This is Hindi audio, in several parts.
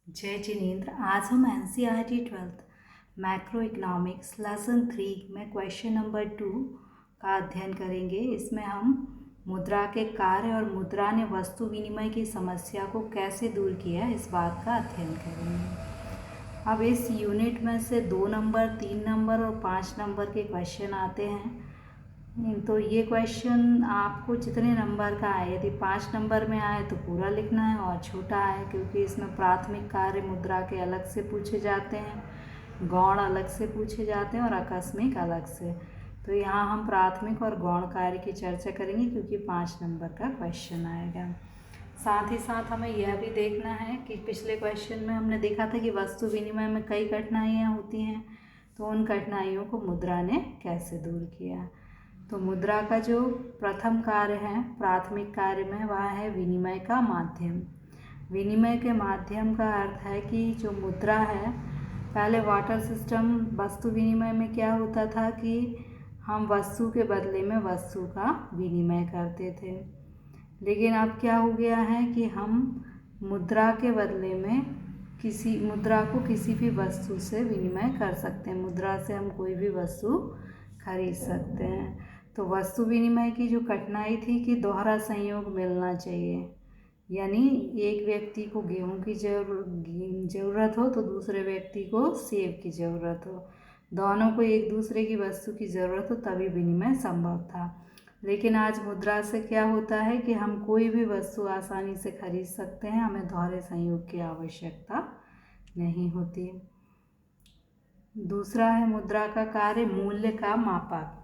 जय जिनेंद्र। आज हम NCERT 12th macro economics lesson 3 में क्वेश्चन नंबर 2 का अध्ययन करेंगे। इसमें हम मुद्रा के कार्य और मुद्रा ने वस्तु विनिमय की समस्या को कैसे दूर किया, इस बात का अध्ययन करेंगे। अब इस यूनिट में से 2 नंबर, 3 नंबर और 5 नंबर के क्वेश्चन आते हैं। तो ये क्वेश्चन आपको जितने नंबर का आए, यदि 5 नंबर में आए तो पूरा लिखना है, और छोटा आए क्योंकि इसमें प्राथमिक कार्य मुद्रा के अलग से पूछे जाते हैं, गौण अलग से पूछे जाते हैं और आकस्मिक अलग से। तो यहाँ हम प्राथमिक और गौण कार्य की चर्चा करेंगे क्योंकि 5 नंबर का क्वेश्चन आएगा। साथ ही साथ हमें यह भी देखना है कि पिछले क्वेश्चन में हमने देखा था कि वस्तु विनिमय में कई कठिनाइयाँ होती हैं, तो उन कठिनाइयों को मुद्रा ने कैसे दूर किया। तो मुद्रा का जो प्रथम कार्य है प्राथमिक कार्य में, वह है विनिमय का माध्यम। विनिमय के माध्यम का अर्थ है कि जो मुद्रा है, पहले वाटर सिस्टम वस्तु विनिमय में क्या होता था कि हम वस्तु के बदले में वस्तु का विनिमय करते थे, लेकिन अब क्या हो गया है कि हम मुद्रा के बदले में किसी मुद्रा को किसी भी वस्तु से विनिमय कर सकते हैं। मुद्रा से हम कोई भी वस्तु खरीद सकते हैं। तो वस्तु विनिमय की जो कठिनाई थी कि दोहरा संयोग मिलना चाहिए, यानी एक व्यक्ति को गेहूं की ज़रूरत हो तो दूसरे व्यक्ति को सेब की ज़रूरत हो, दोनों को एक दूसरे की वस्तु की ज़रूरत हो, तभी विनिमय संभव था। लेकिन आज मुद्रा से क्या होता है कि हम कोई भी वस्तु आसानी से खरीद सकते हैं, हमें दोहरे संयोग की आवश्यकता नहीं होती। दूसरा है मुद्रा का कार्य मूल्य का मापक।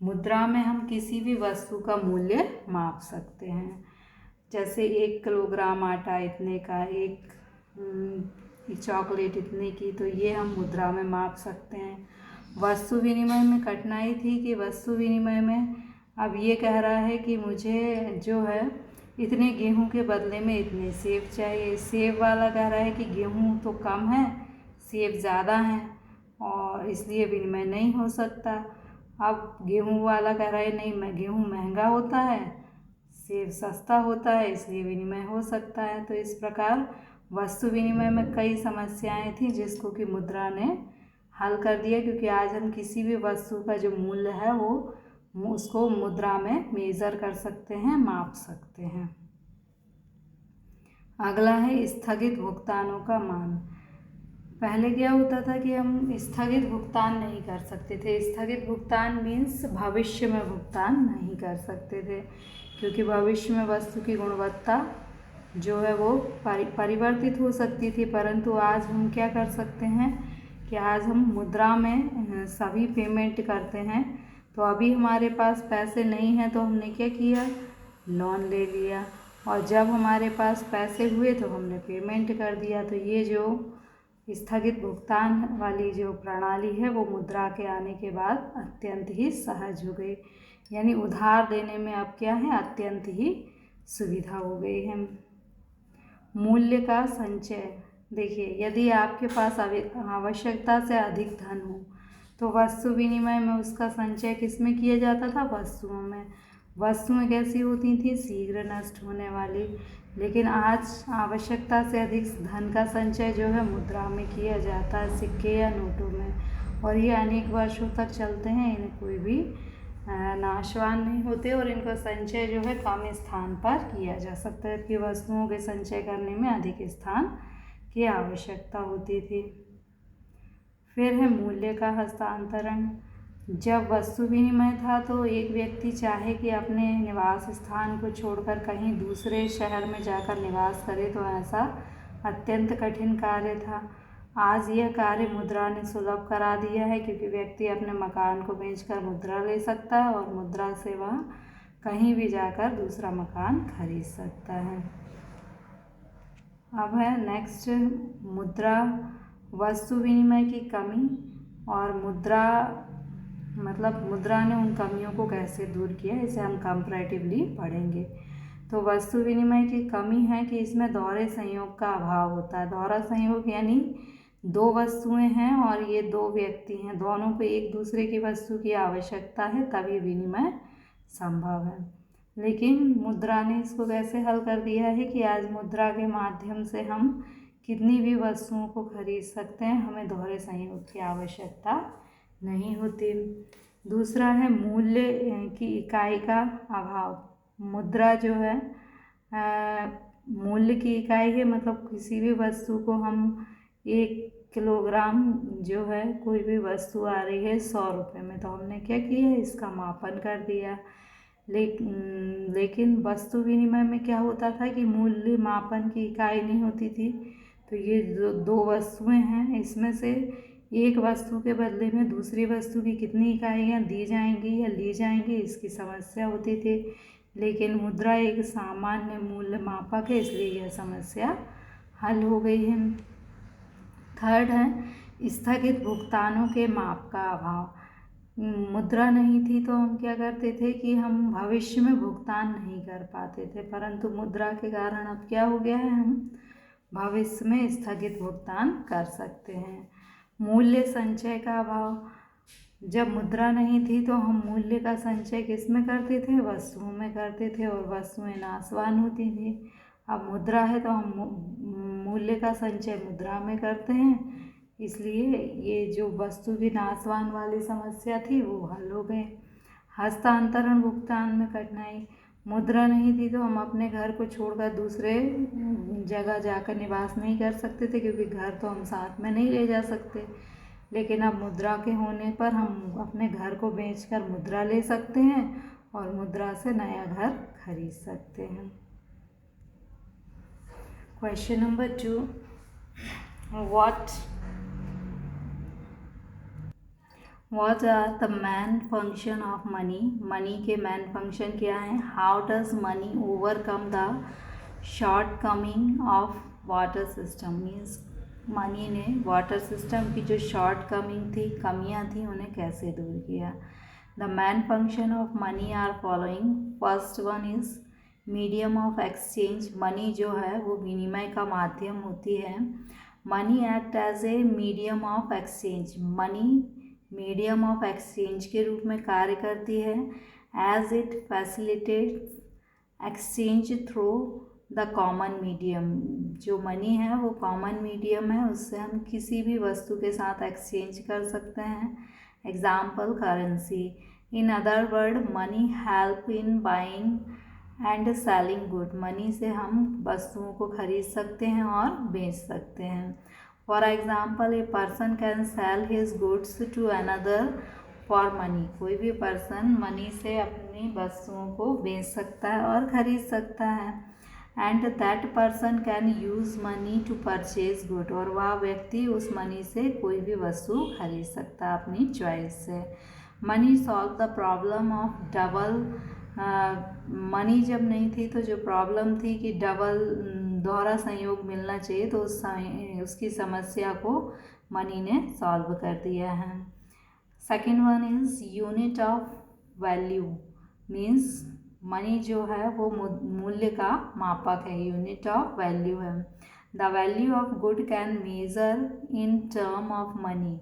मुद्रा में हम किसी भी वस्तु का मूल्य माप सकते हैं, जैसे 1 किलोग्राम आटा इतने का, एक चॉकलेट इतने की, तो ये हम मुद्रा में माप सकते हैं। वस्तु विनिमय में कठिनाई थी कि वस्तु विनिमय में अब ये कह रहा है कि मुझे जो है इतने गेहूं के बदले में इतने सेब चाहिए। सेब वाला कह रहा है कि गेहूं तो कम है, सेब ज़्यादा हैं और इसलिए विनिमय नहीं हो सकता। अब गेहूं वाला कह रहा है नहीं, गेहूं महंगा होता है, सेब सस्ता होता है, इसलिए विनिमय हो सकता है। तो इस प्रकार वस्तु विनिमय में कई समस्याएं थी जिसको कि मुद्रा ने हल कर दिया, क्योंकि आज हम किसी भी वस्तु का जो मूल्य है वो उसको मुद्रा में मेज़र कर सकते हैं, माप सकते हैं। अगला है स्थगित भुगतानों का मान। पहले क्या होता था कि हम स्थगित भुगतान नहीं कर सकते थे। स्थगित भुगतान मीन्स भविष्य में भुगतान नहीं कर सकते थे, क्योंकि भविष्य में वस्तु की गुणवत्ता जो है वो परिवर्तित हो सकती थी। परंतु आज हम क्या कर सकते हैं कि आज हम मुद्रा में सभी पेमेंट करते हैं। तो अभी हमारे पास पैसे नहीं हैं तो हमने क्या किया, लोन ले लिया, और जब हमारे पास पैसे हुए तो हमने पेमेंट कर दिया। तो ये जो स्थगित भुगतान वाली जो प्रणाली है वो मुद्रा के आने के बाद अत्यंत ही सहज हो गई, यानी उधार देने में अब क्या है, अत्यंत ही सुविधा हो गई है। मूल्य का संचय। देखिए, यदि आपके पास आवश्यकता से अधिक धन हो तो वस्तु विनिमय में उसका संचय किस में किया जाता था, वस्तुओं में। वस्तुएं कैसी होती थी, शीघ्र नष्ट होने वाली। लेकिन आज आवश्यकता से अधिक धन का संचय जो है मुद्रा में किया जाता है, सिक्के या नोटों में, और ये अनेक वर्षों तक चलते हैं, इन्हें कोई भी नाशवान नहीं होते, और इनका संचय जो है कम स्थान पर किया जा सकता है, कि वस्तुओं के संचय करने में अधिक स्थान की आवश्यकता होती थी। फिर है मूल्य का हस्तांतरण। जब वस्तु विनिमय था तो एक व्यक्ति चाहे कि अपने निवास स्थान को छोड़कर कहीं दूसरे शहर में जाकर निवास करे तो ऐसा अत्यंत कठिन कार्य था। आज यह कार्य मुद्रा ने सुलभ करा दिया है, क्योंकि व्यक्ति अपने मकान को बेचकर मुद्रा ले सकता है और मुद्रा से वह कहीं भी जाकर दूसरा मकान खरीद सकता है। अब है नेक्स्ट, मुद्रा वस्तु विनिमय की कमी और मुद्रा मुद्रा ने उन कमियों को कैसे दूर किया, इसे हम कंपैरेटिवली पढ़ेंगे। तो वस्तु विनिमय की कमी है कि इसमें दोहरे संयोग का अभाव होता है। दोहरा संयोग यानी 2 वस्तुएं हैं और ये 2 व्यक्ति हैं, दोनों को एक दूसरे की वस्तु की आवश्यकता है, तभी विनिमय संभव है। लेकिन मुद्रा ने इसको कैसे हल कर दिया है कि आज मुद्रा के माध्यम से हम कितनी भी वस्तुओं को खरीद सकते हैं, हमें दोहरे संयोग की आवश्यकता नहीं होती। दूसरा है मूल्य की इकाई का अभाव। मुद्रा जो है मूल्य की इकाई है, मतलब किसी भी वस्तु को हम 1 किलोग्राम जो है, कोई भी वस्तु आ रही है 100 रुपये में, तो हमने क्या किया, इसका मापन कर दिया। लेकिन वस्तु विनिमय में क्या होता था कि मूल्य मापन की इकाई नहीं होती थी। तो ये दो वस्तुएं हैं, इसमें से एक वस्तु के बदले में दूसरी वस्तु की कितनी इकाइयाँ दी जाएंगी या ली जाएंगी, इसकी समस्या होती थी। लेकिन मुद्रा एक सामान्य मूल्य मापक है, इसलिए यह समस्या हल हो गई है। थर्ड है स्थगित भुगतानों के माप का अभाव। मुद्रा नहीं थी तो हम क्या करते थे कि हम भविष्य में भुगतान नहीं कर पाते थे, परंतु मुद्रा के कारण अब क्या हो गया है, हम भविष्य में स्थगित भुगतान कर सकते हैं। मूल्य संचय का अभाव। जब मुद्रा नहीं थी तो हम मूल्य का संचय किस में करते थे, वस्तुओं में करते थे, और वस्तुएं नाशवान होती थी। अब मुद्रा है तो हम मूल्य का संचय मुद्रा में करते हैं, इसलिए ये जो वस्तु की नाशवान वाली समस्या थी वो हल हो गए। हस्तांतरण भुगतान में कठिनाई। मुद्रा नहीं थी तो हम अपने घर को छोड़कर दूसरे जगह जाकर निवास नहीं कर सकते थे, क्योंकि घर तो हम साथ में नहीं ले जा सकते। लेकिन अब मुद्रा के होने पर हम अपने घर को बेचकर मुद्रा ले सकते हैं और मुद्रा से नया घर खरीद सकते हैं। Question number 2, What are the main function of money? Money के main function क्या हैं? How does money overcome the shortcoming of water system? Means money ने वाटर सिस्टम की जो shortcoming थी, कमियां थी, उन्हें कैसे दूर किया? The main function of money are following. First one is medium of exchange. Money जो है वो विनिमय का माध्यम होती है। Money act as a medium of exchange. Money medium of exchange के रूप में कार्य करती है। As it facilitates exchange through the common medium. जो मनी है वो कॉमन मीडियम है, उससे हम किसी भी वस्तु के साथ एक्सचेंज कर सकते हैं। Example currency. In other word money help in buying and selling good. Money से हम वस्तुओं को खरीद सकते हैं और बेच सकते हैं। For example a person can sell his goods to another for money. कोई भी पर्सन मनी से अपनी वस्तुओं को बेच सकता है और खरीद सकता है। And that person can use money to purchase good. और वह व्यक्ति उस मनी से कोई भी वस्तु खरीद सकता है अपनी चॉइस से। Money solve the problem of double. Money जब नहीं थी तो जो प्रॉब्लम थी कि डबल दोहरा संयोग मिलना चाहिए, तो उसकी समस्या को मनी ने सॉल्व कर दिया है। Second one is unit of value. Means money जो है वो मूल्य का मापक है, यूनिट ऑफ वैल्यू है। The value of good can measure in term of money.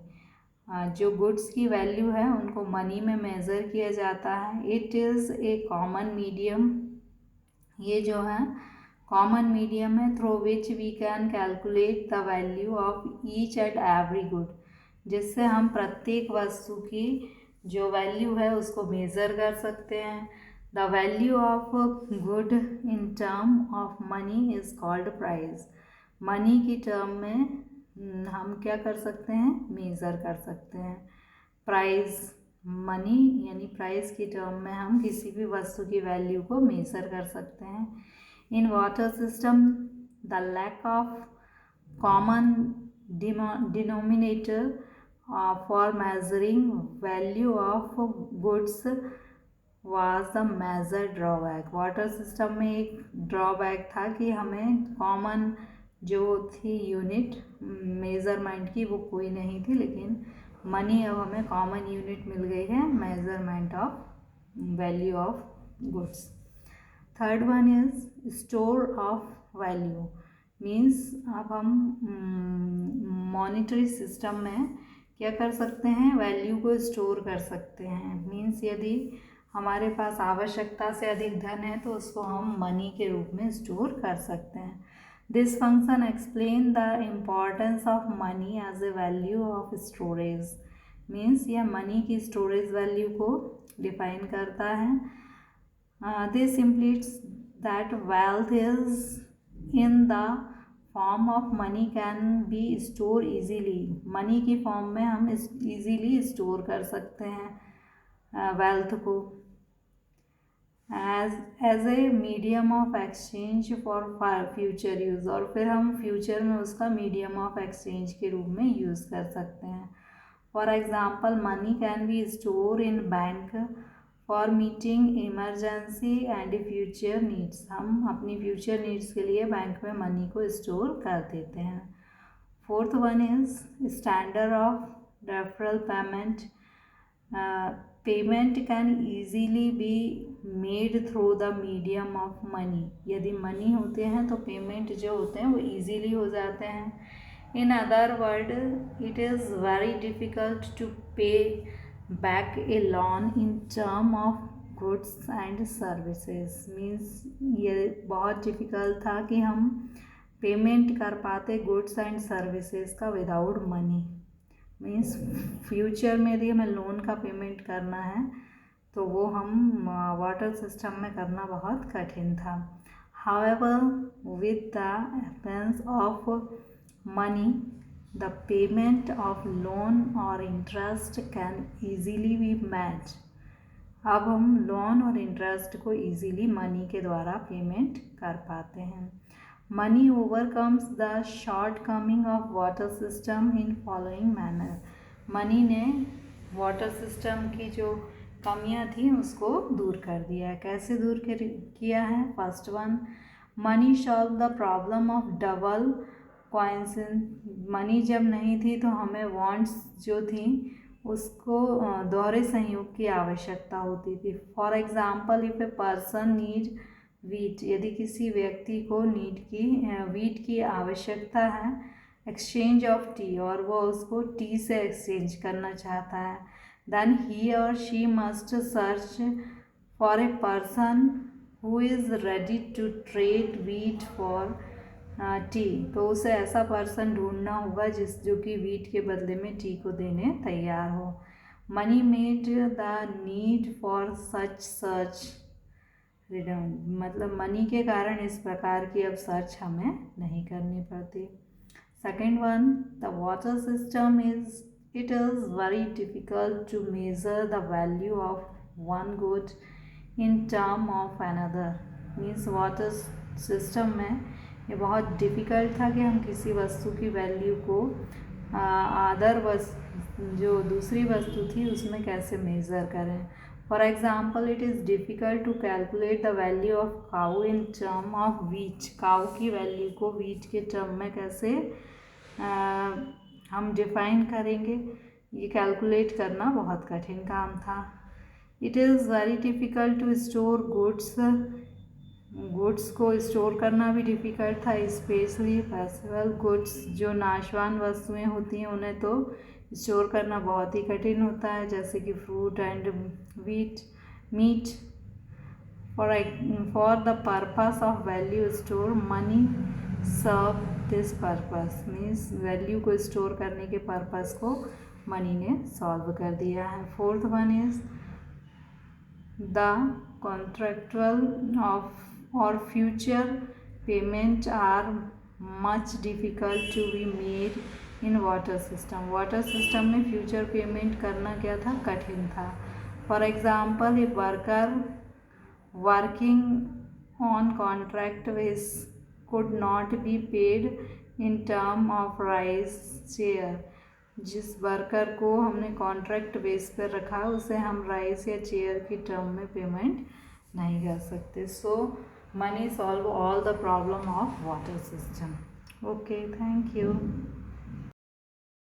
जो गुड्स की वैल्यू है उनको मनी में मेज़र किया जाता है। It is a common medium. ये जो है कॉमन मीडियम है through which we can calculate the value of each and every good, जिससे हम प्रत्येक वस्तु की जो वैल्यू है उसको मेज़र कर सकते हैं। The value of good in term of money is called price. Money की टर्म में हम क्या कर सकते हैं, मेज़र कर सकते हैं। प्राइस मनी यानी प्राइस की टर्म में हम किसी भी वस्तु की वैल्यू को मेज़र कर सकते हैं। In water system the lack of common denominator for measuring value of goods was the major drawback. Water system में एक ड्रॉबैक था कि हमें कॉमन जो थी यूनिट मेज़रमेंट की वो कोई नहीं थी, लेकिन मनी अब हमें कॉमन यूनिट मिल गई है measurement of value of goods. Third one is store of value. Means अब हम मॉनिटरी सिस्टम में क्या कर सकते हैं, वैल्यू को स्टोर कर सकते हैं। मीन्स यदि हमारे पास आवश्यकता से अधिक धन है तो उसको हम मनी के रूप में स्टोर कर सकते हैं। This function explain the importance of money as a value of storage. Means यह मनी की स्टोरेज वैल्यू को डिफाइन करता है। This implies that wealth is in the form of money can be store easily. Money की फॉर्म में हम इजीली स्टोर कर सकते हैं वेल्थ को as a medium of exchange for future use, और फिर हम फ्यूचर में उसका मीडियम ऑफ एक्सचेंज के रूप में यूज़ कर सकते हैं। For example money can be store in bank for meeting emergency and future needs. हम अपनी फ्यूचर नीड्स के लिए बैंक में मनी को स्टोर कर देते हैं। Fourth one is standard of referral payment. Payment can easily be made through the medium of money. यदि मनी होते हैं तो पेमेंट जो होते हैं वो ईजीली हो जाते हैं। In other word it is very difficult to pay back a loan in term of goods and services. Means ये बहुत डिफ़िकल्ट था कि हम पेमेंट कर पाते गुड्स एंड सर्विसेज का विदाउट मनी। मीन्स फ्यूचर में यदि हमें लोन का पेमेंट करना है तो वो हम वाटर सिस्टम में करना बहुत कठिन था। However with the absence of money the payment of loan और interest can easily be match. अब हम लोन और इंटरेस्ट को ईजीली मनी के द्वारा पेमेंट कर पाते हैं। Money overcomes the shortcoming of barter system in following manner. Money ने वाटर सिस्टम की जो कमियां थी उसको दूर कर दिया है। कैसे दूर किया है? First one, money solve the problem of double coincidence. Money जब नहीं थी तो हमें वांट्स जो थी उसको दोहरे संयोग की आवश्यकता होती थी। For example if a person need wheat, यदि किसी व्यक्ति को वीट की आवश्यकता है एक्सचेंज ऑफ टी, और वो उसको टी से एक्सचेंज करना चाहता है, देन ही और she must search for a person who is ready to trade wheat for tea. तो उसे ऐसा पर्सन ढूंढना होगा जो कि वीट के बदले में टी को देने तैयार हो। Money made the need for such search redundant, मतलब मनी के कारण इस प्रकार की अब सर्च हमें नहीं करनी पड़ती। Second one, the water system is very difficult to measure the value of one good in term of another. Means water system में ये बहुत डिफ़िकल्ट था कि हम किसी वस्तु की वैल्यू को जो दूसरी वस्तु थी उसमें कैसे मेज़र करें। For example it is difficult to calculate the value of cow in term of wheat. Cow की वैल्यू को वीट के टर्म में कैसे हम डिफ़ाइन करेंगे, ये कैलकुलेट करना बहुत कठिन काम था। It is very difficult to store goods को स्टोर करना भी डिफ़िकल्ट था, स्पेशली पेरिशेबल गुड्स। जो नाशवान वस्तुएं होती हैं उन्हें तो स्टोर करना बहुत ही कठिन होता है, जैसे कि fruit and meat. For the purpose of value store money serve this purpose. Means value को स्टोर करने के पर्पस को मनी ने सॉल्व कर दिया है। Fourth one is the contractual और future payment are much difficult to be made in water system. Barter system में फ्यूचर पेमेंट करना क्या था? कठिन था। For example a worker working on contract base could not be paid in term of rice share. जिस वर्कर को हमने कॉन्ट्रैक्ट बेस पर रखा उसे हम राइस या चेयर की टर्म में पेमेंट नहीं कर सकते। So money solve all the problem of barter system. Okay, thank you.